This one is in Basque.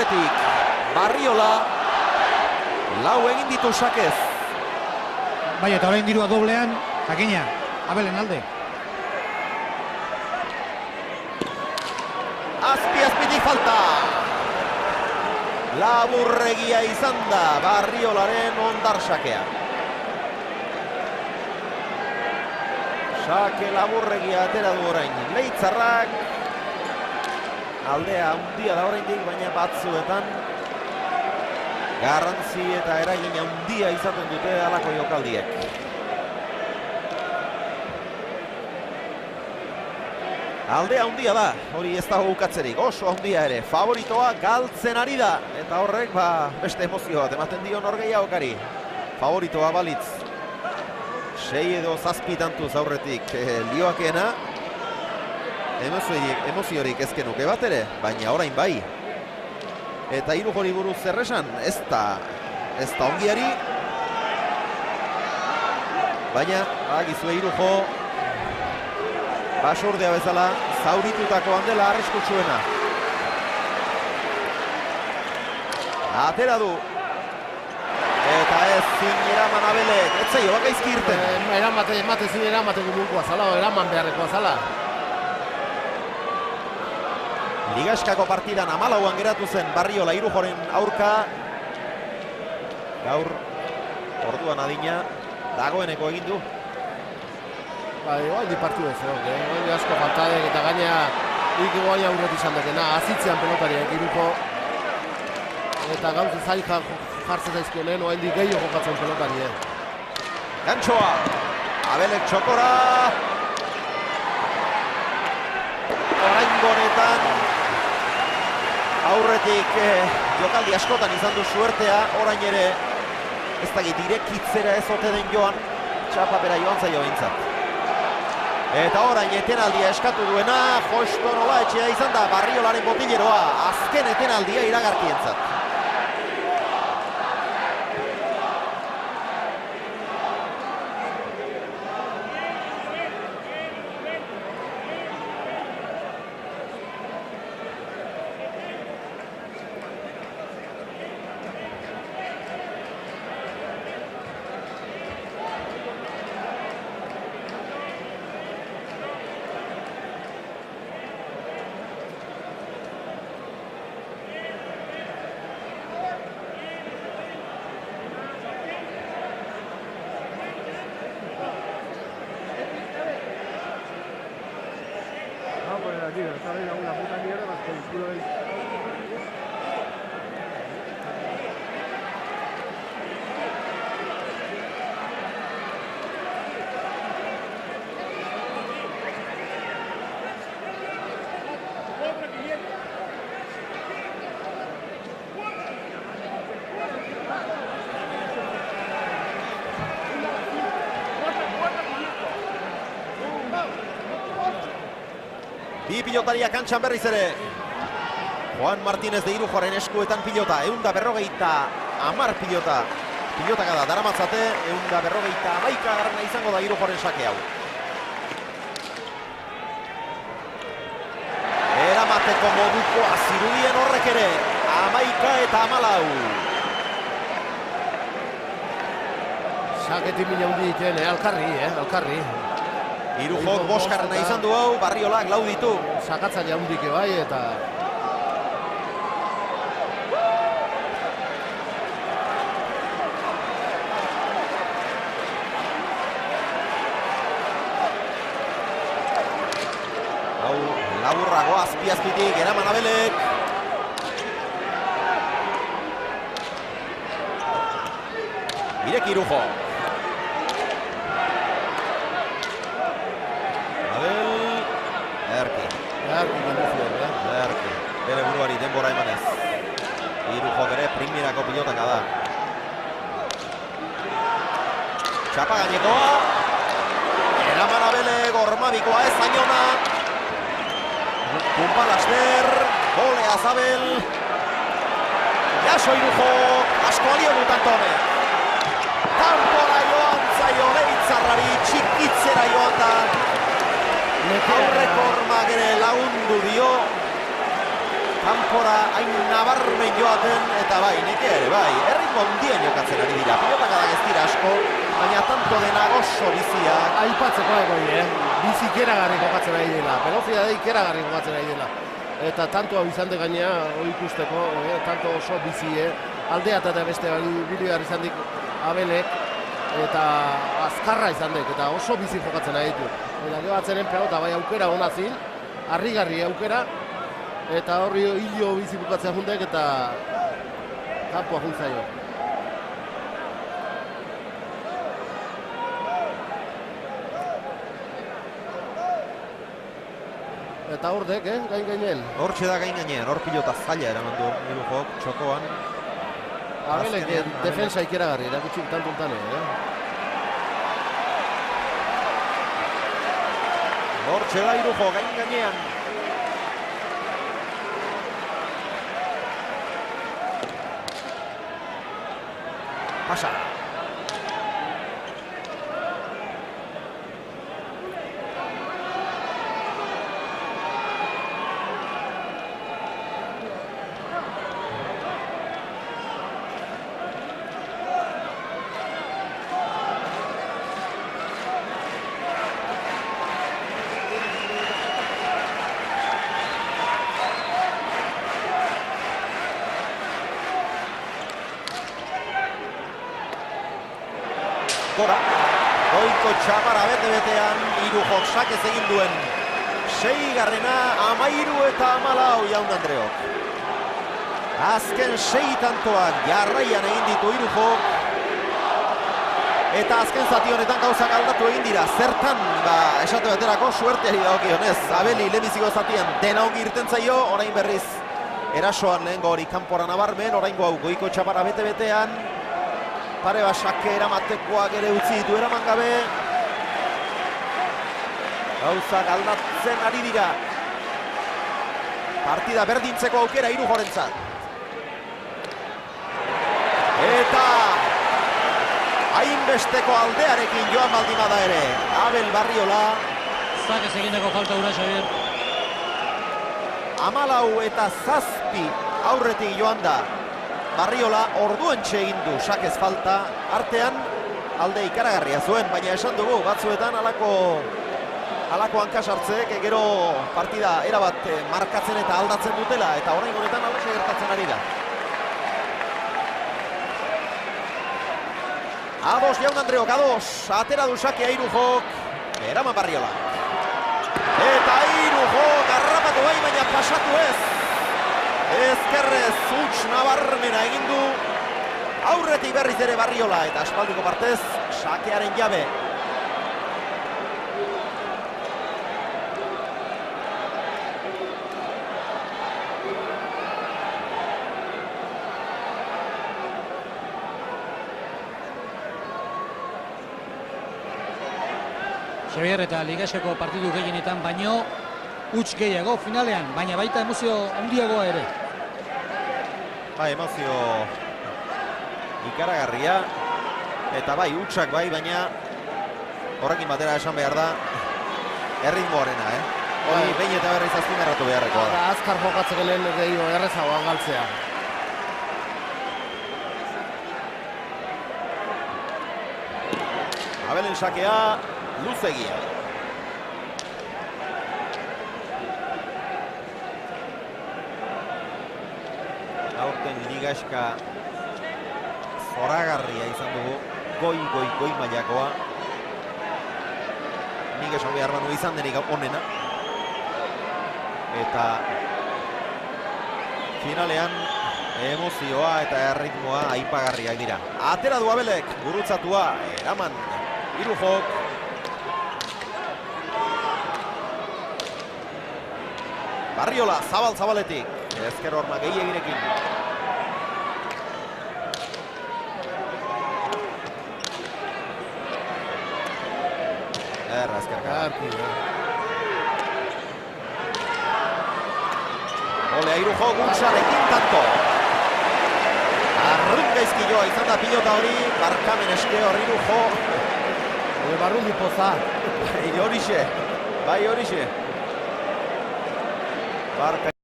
aurretik. Barriola. Lau egin ditu sakez. Bai, eta orain dirua doblean, jakina, Abelen alde. Azpitik falta. Laburregia izan da Barriolaren ondar sakea. Sake laburregia atera du orain. Leitzarrak aldea handia da oraindik, baina batzuetan garrantzi eta eragin handia izaten dute halako jokaldiek. Aldea handia da, hori ez dago ukatzerik, oso handia ere. Favoritoa galtzen ari da, eta horrek beste emozio bat ematen dio norgehiagokari. Favoritoa balitz. 6 edo 7 tantuz aurretik lioakeena. Emoziorik ezkenuke bat ere, baina orain bai. Eta Irujori buruz zer esan, ez da ongiari. Baina, agizue Irujo, basurdea bezala, zauritutako handela arriskutsuena. Atera du. Eta ez zin eraman Abelek, ez zaio bakaizki irten. Emate zin eramateko munkoa zala, eraman beharrekoa zala. Ligaskako partidan 14an geratu zen Barriola Irujoren aurka. Gaur, orduan adina, dagoeneko egin du. Igual di partidu ez, igual asko faltadek eta gaina ikiko gaina aurret izan dekena, azitzean pelotariak Irujo. Eta gauza zail jartzen zaizkionen, oain di gehiago jokatzen pelotariak. Gantxoa, Abelek txokora. Oraingonetan aurretik jokaldi askotan izan du suertea, orain ere ez dakit irekitzera ez ote den joan, txapapera joan zaio bintzat. Eta orain etenaldia eskatu duena, Josto Novaetxea izan da Barriolaren botileroa, azken etenaldia iragarkientzat. Bi pilotaria kantxan berriz ere. Juan Martínez de Irujoren eskuetan pilota, 150 pilota. Pilotaka da, daramatzate, 150 garrana izango da Irujoren sake hau. Eramateko moduko azirudien horrek ere, 11 eta 14. Saketin mina hundi dituen, alkarri. Irujok boskarrena izan du hau, Barriolak lau ditu. Sakatzaile hundik bai eta... Hau laburrago azpitik, eraman Abelek. Ireki Irujo. Leherki, bere buruari denbora emanez. Irujo ere primerako pilotaka da. Txapa gainekoa. Eraman Abele, gormabikoa ez zainona. Pumpa Laster, golea Zabel. Jaso Irujo, asko alio dut Antone. Tampora joan zaio Leitzarrari, txikitzera joan da. Aurreko hormak ere lagundu dio. kanpora hain nabarmen joaten, eta bai, neke ere, bai, erritmo handien jokatzen ari dira. Pilotak adak ez dira asko, baina tanto denak oso biziak. Aipatzeko egoi, bizi ikeragarri jokatzen ari dela, velocidade ikeragarri jokatzen ari dela. Eta tanto hau izan de gainea, hori ikusteko, tanto oso bizi, aldea eta beste biliar izan dik Abelek, eta azkarra izan dek, eta oso bizi jokatzen ari ditu. Eta gero atzenen pelota, bai aukera hona zin, harrigarri aukera, eta horri hilio bizi bukatzea jundek, eta kanpoa juntzaio. Eta hor dek, gain-gainen. Hortxe da gain-gainen, hor pilota zaila eraman du Irujok, txokoan. Abelek defensa ikeragarri, erakutsi tantuntan, Hortxe da Irujo, gain-gainean. Pasa. Gora, goiko txapara bete-betean, Irujok sakez egin duen 6garrena, 13 eta 14 Jaun Andreok. Azken 6 tantoak jarraian egin ditu Irujok, eta azken zati honetan gauzak aldatu egin dira. Zertan, esate baterako suerteari dagokionez, Abeli lehenbiziko zatian dena ongi irten zaio, orain berriz erasoan lehengo hori kanpora nabarmen, oraingo hau goiko txapara bete-betean, pare basake eramatekoak ere utzi ditu eraman gabe. Gauzak aldatzen ari dira. Partida berdintzeko aukera Irujorentzat. Eta hainbesteko aldearekin joan baldin bada ere. Abel Barriola. Zakez egindako falta ura, Xavier. 14 eta 7 aurretik joan da. Barriola orduantxe egin du sakez falta, artean alde ikaragarria zuen, baina esan dugu batzuetan halako hankasartzeek gero partida erabat markatzen eta aldatzen dutela, eta orain honetan alaxe gertatzen ari da. Ados Jaun Andreok, ados, atera du sakea Irujok, eraman Barriola. Eta Irujok harrapatu bai, baina pasatu ez. Ezkerrez huts nabarmena egin du, aurretik berriz ere Barriola, eta aspaldiko partez sakearen jabe. Xavier, eta ligaxeko partidu gehienetan baino huts gehiago finalean, baina baita emozio handiagoa ere. Emozio ikaragarria, eta bai, hutsak bai, baina horrekin batera esan behar da erritmoarena, Hori behin eta berriz azpimarratu beharrekoa da. Azkar jokatzeko lehen gehiago errezagoa galtzea. Abelen sakea, luzegia. Aurten ligaxka zoragarria izan dugu, goi mailakoa. Nik esan behar banu izan denik onena. Eta finalean emozioa eta erritmoa aipagarriak dira. Atera du Abelek, gurutzatua, eraman Irujok. Barriola, zabaletik, ezker horma gehiegirekin. Ezkerka. Ole, Irujok untxarekin tanto. Arrun gaizkioa izan da pilota hori, barkamen eske hori Irujok. Barrundi poza. Bai horixe. Barka.